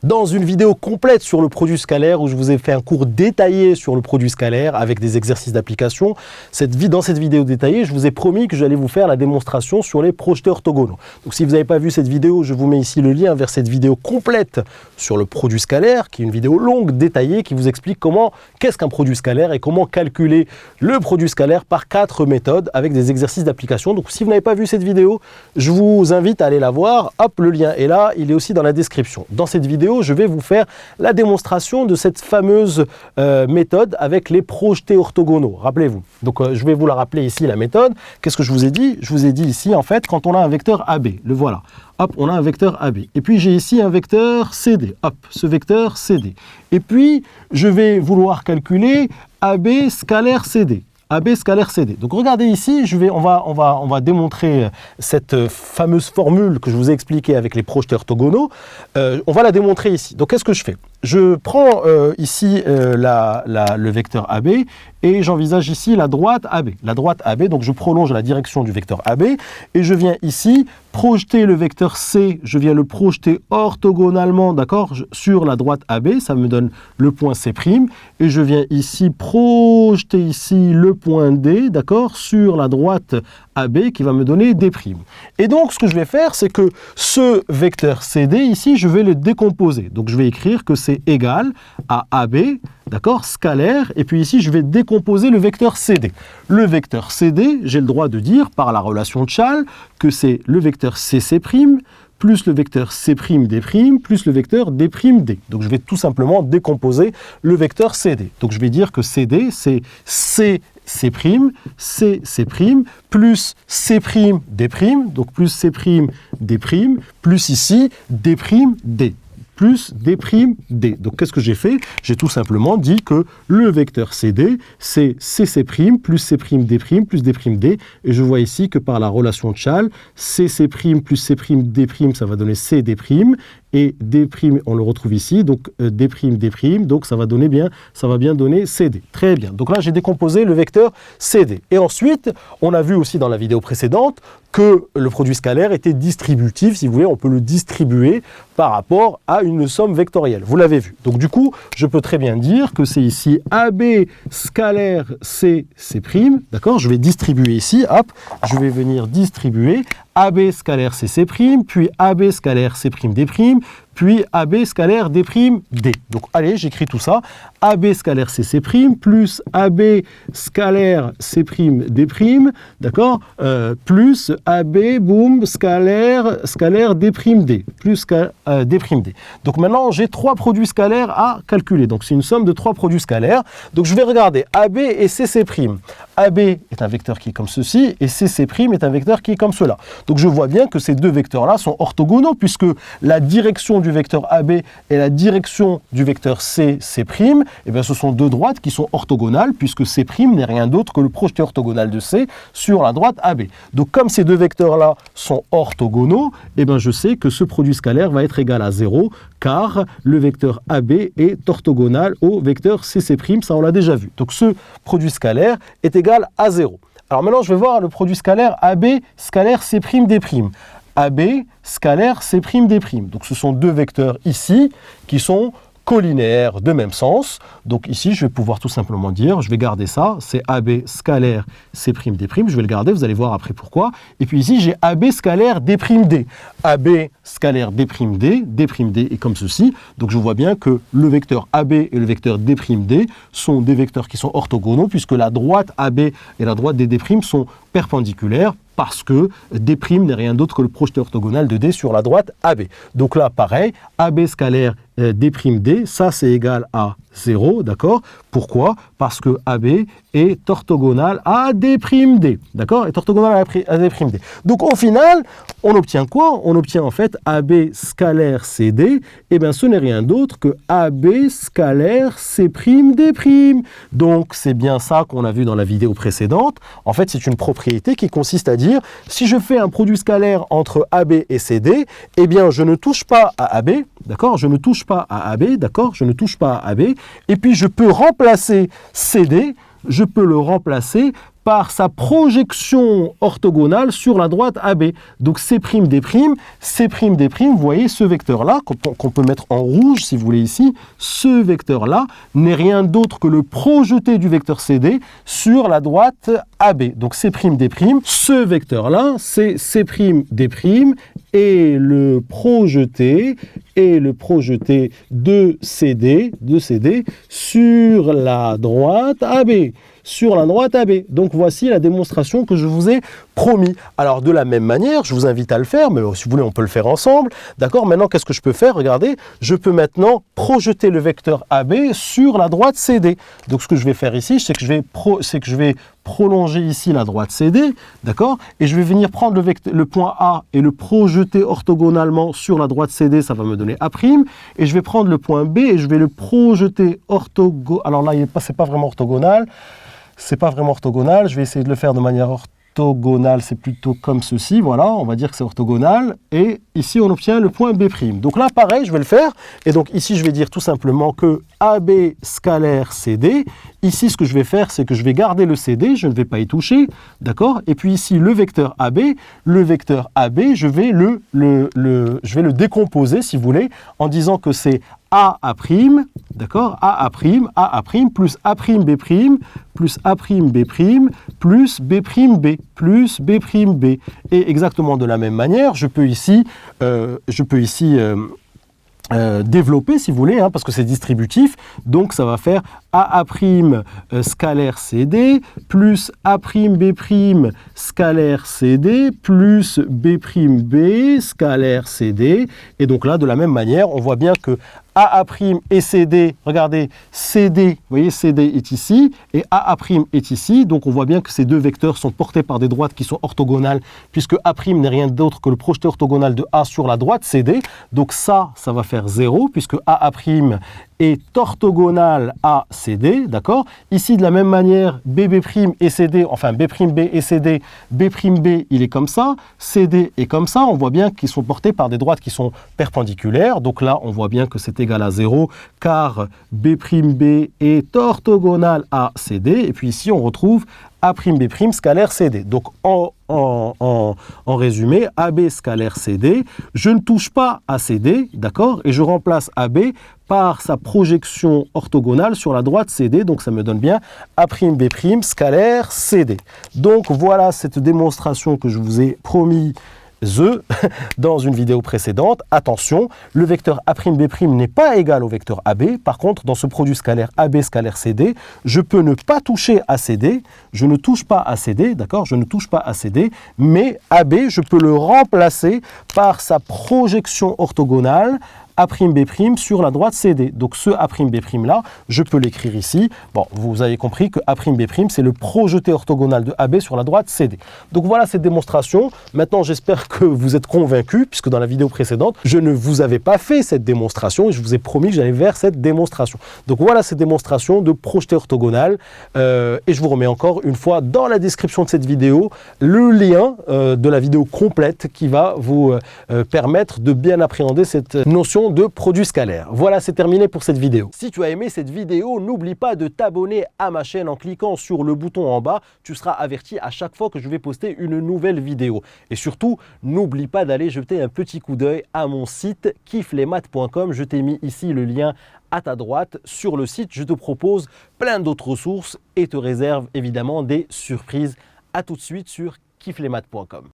Dans une vidéo complète sur le produit scalaire où je vous ai fait un cours détaillé sur le produit scalaire avec des exercices d'application, dans cette vidéo détaillée, je vous ai promis que j'allais vous faire la démonstration sur les projetés orthogonaux. Donc si vous n'avez pas vu cette vidéo, je vous mets ici le lien vers cette vidéo complète sur le produit scalaire, qui est une vidéo longue, détaillée, qui vous explique qu'est-ce qu'un produit scalaire et comment calculer le produit scalaire par 4 méthodes avec des exercices d'application. Donc si vous n'avez pas vu cette vidéo, je vous invite à aller la voir. Hop, le lien est là, il est aussi dans la description. Dans cette vidéo, je vais vous faire la démonstration de cette fameuse méthode avec les projetés orthogonaux. Rappelez-vous. Donc, je vais vous la rappeler ici, la méthode. Qu'est-ce que je vous ai dit? Je vous ai dit ici, en fait, quand on a un vecteur AB, le voilà. Hop, on a un vecteur AB. Et puis, j'ai ici un vecteur CD. Hop, ce vecteur CD. Et puis, je vais vouloir calculer AB scalaire CD. AB scalaire CD. Donc regardez ici, on va démontrer cette fameuse formule que je vous ai expliquée avec les projetés orthogonaux. On va la démontrer ici. Donc qu'est-ce que je fais? Je prends ici le vecteur AB et j'envisage ici la droite AB. La droite AB, donc je prolonge la direction du vecteur AB et je viens ici projeter le vecteur C, je viens le projeter orthogonalement, d'accord, sur la droite AB, ça me donne le point C', et je viens ici projeter ici le point D, d'accord, sur la droite AB qui va me donner D'. Et donc, ce que je vais faire, c'est que ce vecteur CD, ici, je vais le décomposer. Donc, je vais écrire que c'est égal à AB, d'accord, scalaire, et puis ici, je vais décomposer le vecteur CD. Le vecteur CD, j'ai le droit de dire, par la relation de Chasles, que c'est le vecteur CC', plus le vecteur C'D', plus le vecteur D'D. Donc, je vais tout simplement décomposer le vecteur CD. Donc, je vais dire que CD, c'est C', plus C', donc plus C', plus ici D', plus D'D. Donc, qu'est-ce que j'ai fait? J'ai tout simplement dit que le vecteur CD, c'est CC', plus C'D', plus D'D. Et je vois ici que par la relation de Chasles, CC' plus C'D', ça va donner CD'. Et D', on le retrouve ici, donc D', donc ça va bien donner CD. Très bien. Donc là, j'ai décomposé le vecteur CD. Et ensuite, on a vu aussi dans la vidéo précédente que le produit scalaire était distributif. Si vous voulez, on peut le distribuer par rapport à une somme vectorielle. Vous l'avez vu. Donc du coup, je peux très bien dire que c'est ici AB scalaire C', d'accord? Je vais distribuer ici, hop, je vais venir distribuer AB scalaire CC', puis AB scalaire C'D', puis AB scalaire D'D. Donc allez, j'écris tout ça. AB scalaire CC', plus AB scalaire C'D', d'accord, plus AB, boum, scalaire D'D, plus D'D. Donc maintenant, j'ai 3 produits scalaires à calculer. Donc c'est une somme de 3 produits scalaires. Donc je vais regarder AB et CC'. AB est un vecteur qui est comme ceci, et CC' est un vecteur qui est comme cela. Donc je vois bien que ces deux vecteurs-là sont orthogonaux, puisque la direction du vecteur AB et la direction du vecteur C', eh bien, ce sont deux droites qui sont orthogonales, puisque C' n'est rien d'autre que le projeté orthogonal de C sur la droite AB. Donc comme ces deux vecteurs-là sont orthogonaux, eh bien, je sais que ce produit scalaire va être égal à 0, car le vecteur AB est orthogonal au vecteur CC', ça on l'a déjà vu. Donc ce produit scalaire est égal à 0. Alors maintenant, je vais voir le produit scalaire AB scalaire C'D'. AB scalaire C'D'. Donc ce sont deux vecteurs ici qui sont collinéaires de même sens. Donc ici, je vais pouvoir tout simplement dire, je vais garder ça, c'est AB scalaire C'D', je vais le garder, vous allez voir après pourquoi. Et puis ici, j'ai AB scalaire D'D. AB scalaire D'D est comme ceci. Donc je vois bien que le vecteur AB et le vecteur D'D sont des vecteurs qui sont orthogonaux, puisque la droite AB et la droite D'D' sont perpendiculaires, parce que D' n'est rien d'autre que le projeté orthogonal de D sur la droite AB. Donc là, pareil, AB scalaire D'D, ça c'est égal à 0, d'accord? Pourquoi? Parce que AB est orthogonal à D'D, d'accord? Est orthogonal à D'D. Donc au final, on obtient quoi? On obtient en fait AB scalaire CD, et bien ce n'est rien d'autre que AB scalaire C'D'. Donc c'est bien ça qu'on a vu dans la vidéo précédente. En fait, c'est une propriété qui consiste à dire, si je fais un produit scalaire entre AB et CD, eh bien je ne touche pas à AB, d'accord? Je ne touche pas à AB, d'accord? Je ne touche pas à AB, et puis je peux remplacer CD, je peux le remplacer par sa projection orthogonale sur la droite AB. Donc C'D', C'D', vous voyez ce vecteur-là, qu'on peut mettre en rouge si vous voulez ici, ce vecteur-là n'est rien d'autre que le projeté du vecteur CD sur la droite AB. Donc C'D', ce vecteur-là, c'est C'D', et le projeté de CD sur la droite AB. Donc voici la démonstration que je vous ai promis. Alors de la même manière, je vous invite à le faire, mais si vous voulez on peut le faire ensemble. D'accord? Maintenant qu'est-ce que je peux faire? Regardez, je peux maintenant projeter le vecteur AB sur la droite CD. Donc ce que je vais faire ici, c'est que je vais prolonger ici la droite CD, d'accord? Et je vais venir prendre le point A et le projeter orthogonalement sur la droite CD, ça va me donner A'. Et je vais prendre le point B et je vais le projeter Alors là, c'est pas vraiment orthogonal. Je vais essayer de le faire de manière orthogonale, c'est plutôt comme ceci, voilà, on va dire que c'est orthogonal, et ici on obtient le point B'. Donc là, pareil, je vais le faire, et donc ici je vais dire tout simplement que AB scalaire CD, ici ce que je vais faire, c'est que je vais garder le CD, je ne vais pas y toucher, d'accord, et puis ici le vecteur AB, je vais le décomposer, si vous voulez, en disant que c'est AA', d'accord, AA', plus A'B', plus A'B', plus B'B. Et exactement de la même manière, je peux ici développer, si vous voulez, hein, parce que c'est distributif, donc ça va faire AA' scalaire CD, plus A'B' scalaire CD, plus B'B scalaire CD, et donc là, de la même manière, on voit bien que AA' et CD, regardez, CD, vous voyez, CD est ici, et AA' est ici, donc on voit bien que ces deux vecteurs sont portés par des droites qui sont orthogonales, puisque A' n'est rien d'autre que le projeté orthogonal de A sur la droite CD, donc ça va faire 0, puisque AA' est orthogonal à CD, d'accord? Ici, de la même manière, BB' et CD, enfin B'B et CD, B'B, il est comme ça, CD est comme ça, on voit bien qu'ils sont portés par des droites qui sont perpendiculaires, donc là, on voit bien que c'est égal à 0, car B'B est orthogonal à CD, et puis ici, on retrouve A'B' scalaire CD. Donc, en résumé, AB scalaire CD, je ne touche pas à CD, d'accord, et je remplace AB par sa projection orthogonale sur la droite CD, donc ça me donne bien A'B' scalaire CD. Donc voilà cette démonstration que je vous ai promis dans une vidéo précédente. Attention, le vecteur A'B' n'est pas égal au vecteur AB. Par contre, dans ce produit scalaire AB scalaire CD, je peux ne pas toucher à CD. Je ne touche pas à CD, d'accord? Je ne touche pas à CD, mais AB, je peux le remplacer par sa projection orthogonale A'B' sur la droite CD. Donc ce A'B' là, je peux l'écrire ici. Bon, vous avez compris que A'B' c'est le projeté orthogonal de AB sur la droite CD. Donc voilà cette démonstration. Maintenant, j'espère que vous êtes convaincus, puisque dans la vidéo précédente, je ne vous avais pas fait cette démonstration et je vous ai promis que j'allais vers cette démonstration. Donc voilà cette démonstration de projeté orthogonal. Et je vous remets encore une fois dans la description de cette vidéo le lien de la vidéo complète qui va vous permettre de bien appréhender cette notion de produit scalaire. Voilà, c'est terminé pour cette vidéo. Si tu as aimé cette vidéo, n'oublie pas de t'abonner à ma chaîne en cliquant sur le bouton en bas. Tu seras averti à chaque fois que je vais poster une nouvelle vidéo. Et surtout, n'oublie pas d'aller jeter un petit coup d'œil à mon site kifflesmaths.com. Je t'ai mis ici le lien à ta droite. Sur le site, je te propose plein d'autres ressources et te réserve évidemment des surprises. À tout de suite sur kifflesmaths.com.